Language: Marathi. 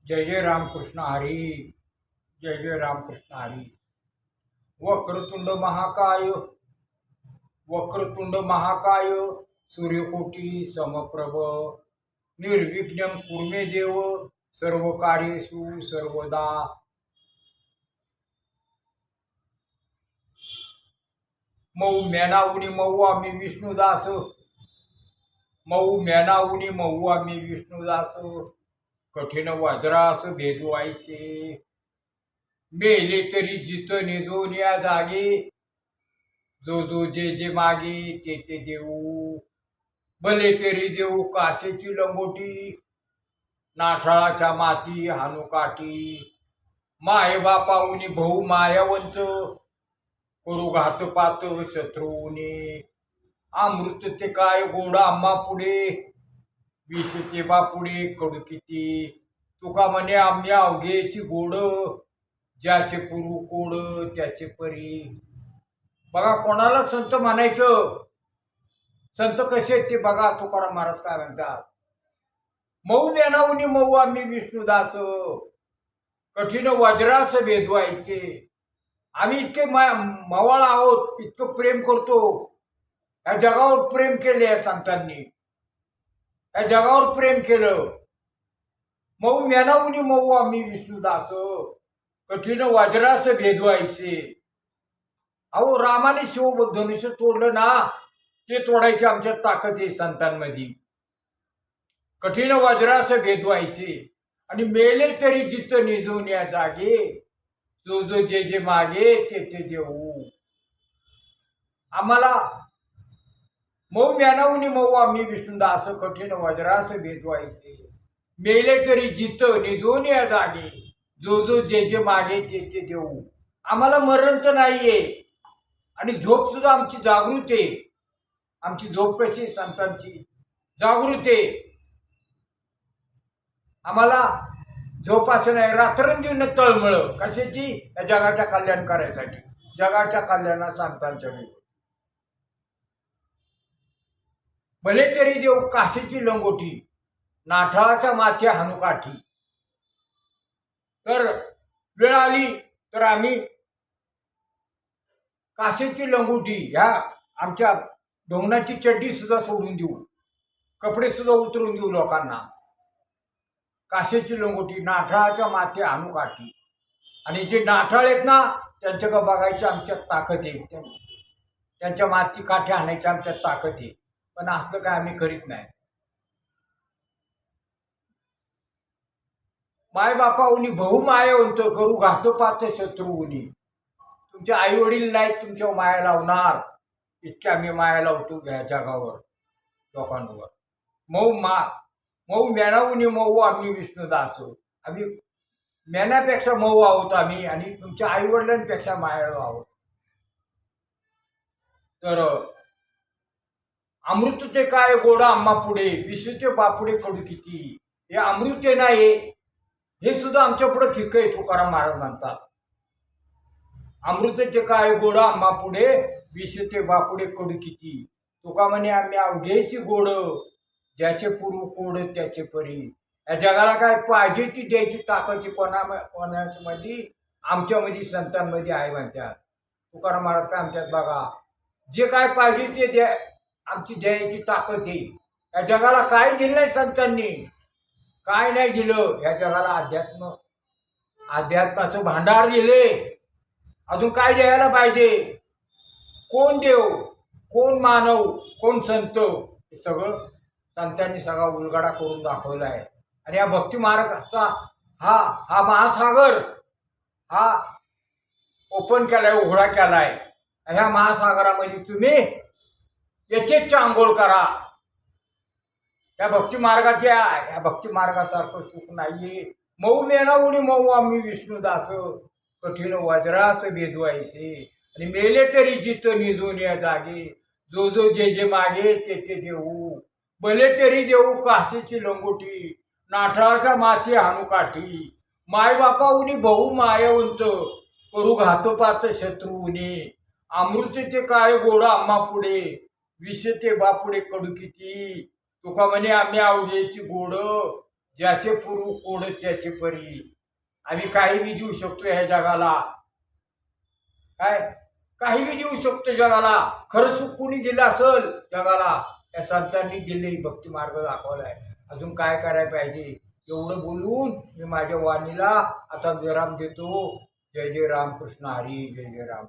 जय जय रामकृष्ण हरी. जय जय रामकृष्ण हरी. वक्रतुंड महाकाय, वक्रतुंड महाकाय, सूर्यकोटी समप्रभ, निर्विघ्नं कुर्मे देव, सर्व कार्येषु सर्वदा. मऊ मेनावुनी मऊ आम्ही विष्णुदास, मऊ मेनावुनी मऊ आम्ही विष्णुदास, कठीण वज्रास भेदवायचे, मेले तरी जित निजोन या जागे, जो जो जे जे मागे ते ते देऊ, भले तरी देऊ कासेची लंगोटी, नाठाळाच्या माती हानू काठी, माय बापाऊनी भाऊ मायावंत, करू घातपात शत्रूने, अमृत ते काय गोड आम्हा पुढे, विष ते बापुढे कडू किती, तुका म्हणे आम्ही अवघेची गोड, ज्याचे पूर्व कोड त्याचे परी. बघा कोणाला संत म्हणायचं, संत कसे आहेत ते बघा. तुकाराम महाराज काय म्हणतात, मऊ मेनावुनी मऊ आम्ही विष्णुदास, कठीण वज्रास भेदवायचे. आम्ही इतके मवाळ आहोत, इतकं प्रेम करतो, या जगावर प्रेम केले या संतांनी, या जगावर प्रेम केलं. मऊ मेनावुनी मऊ आम्ही विष्णुदास, कठीण वज्रास भेदवायचे. अहो रामाने शिवधनुष्य तोडलं ना, ते तोडायची आमच्यात ताकद आहे संतांमध्ये. कठीण वज्रास भेदवायचे आणि मेले तरी जित निजून या जागे, जो जो जे जे मागे ते ते देऊ. आम्हाला मऊ मेनावुनी मऊ आम्ही विष्णुदास, कठीण वज्रास भेदवायचे, मेले तरी जित निजून या जागे, जो जो जे जे मागे ते ते देऊ. आम्हाला मरण तर नाहीये आणि झोप सुद्धा आमची जागृत आहे. आमची झोप कशी संतांची जागृत आहे. आम्हाला झोप असं नाही, रात्रंदिवस तळमळ कशाची, या जगाच्या कल्याण करायसाठी, जगाच्या कल्याणा संतांच्या वेळी. भले तरी देऊ काशीची लंगोटी, नाठाळाच्या माथी हानू काठी. तर वेळ आली तर आम्ही काशीची लंगोटी, ह्या आमच्या ढोंगणाची चड्डी सुद्धा सोडून देऊ, कपडे सुद्धा उतरून देऊ लोकांना. काशीची लंगोटी, नाठाळाच्या माथी हानू काठी. आणि जे नाठाळ आहेत ना, त्यांच्या का बघायची आमच्यात ताकद आहे, त्यांच्या माती काठी हाणायची आमच्यात ताकद आहे. पण असलं काय आम्ही करीत नाही. माय बापाऊनी भाऊ मायावंत, करू घातपात शत्रूनी. तुमचे आई वडील नाहीत तुमच्यावर माया लावणार, इतके आम्ही माया लावतो या जगावर लोकांवर. मऊ मेनावुनी मऊ आम्ही विष्णुदास, आम्ही मेनापेक्षा मऊ आहोत आम्ही, आणि तुमच्या आई वडिलांपेक्षा मायाळू आहोत. तर अमृत ते काय गोडा आम्हा पुढे, विष ते बापुडे कडू किती. हे अमृत नाही, हे सुद्धा आमच्या पुढे फिक्क आहे. तुकाराम महाराज म्हणतात, अमृताचे काय गोडा आम्हा पुढे, विष ते बापुडे कडू किती. तुका म्हणे आम्ही अवघेची गोड, ज्याचे पूर्व कोड त्याचे परी. या जगाला काय पाहिजे ती द्यायची ताकद कोणामध्ये, आमच्यामध्ये संतांमध्ये आहे म्हणतात. तुकाराम महाराज काय म्हणतात बघा, जे काय पाहिजे ते द्या, आमची द्यायची ताकद आहे. या जगाला काय दिलं नाही संतांनी, काय नाही दिलं ह्या जगाला. अध्यात्माचं भांडार दिले, अजून काय द्यायला पाहिजे. कोण देव, कोण मानव, कोण संत, हे सगळं संतांनी सगळा उलगडा करून दाखवला आहे. आणि या भक्ती मार्गाचा हा महासागर हा ओपन केलाय, उघडा केलाय. ह्या महासागरामध्ये तुम्ही याचेच आंघोळ करा. या भक्ती मार्गात या भक्ती मार्गासारखं सुख नाहीये. मऊ मेनावुनी मऊ आम्ही विष्णुदास, कठीण वज्रास भेदवायचे, आणि मेले तरी जित निजून या जागे, जो जो जे जे मागे ते ते देऊ. भले तरी देऊ काशीची लंगोटी, नाठाळाच्या माथी हानू काठी. माय बापाऊनी भाऊ मायावंत, करू घातपात शत्रूने. अमृत ते काय गोड आम्हा पुढे, विष ते बापुडे कडू किती. तुका म्हणे आम्ही अवघेची गोड, ज्याचे पूर्व कोड त्याचे परी. आम्ही काही बी देऊ शकतो ह्या जगाला. काय काही बी देऊ शकतो जगाला. खरं सुख कुणी दिलं असेल जगाला, या संतांनी दिले, भक्ती मार्ग दाखवलाय. अजून काय करायला पाहिजे. एवढं बोलून मी माझ्या वाणीला आता विराम देतो. जय जय रामकृष्ण हरी. जय जय राम.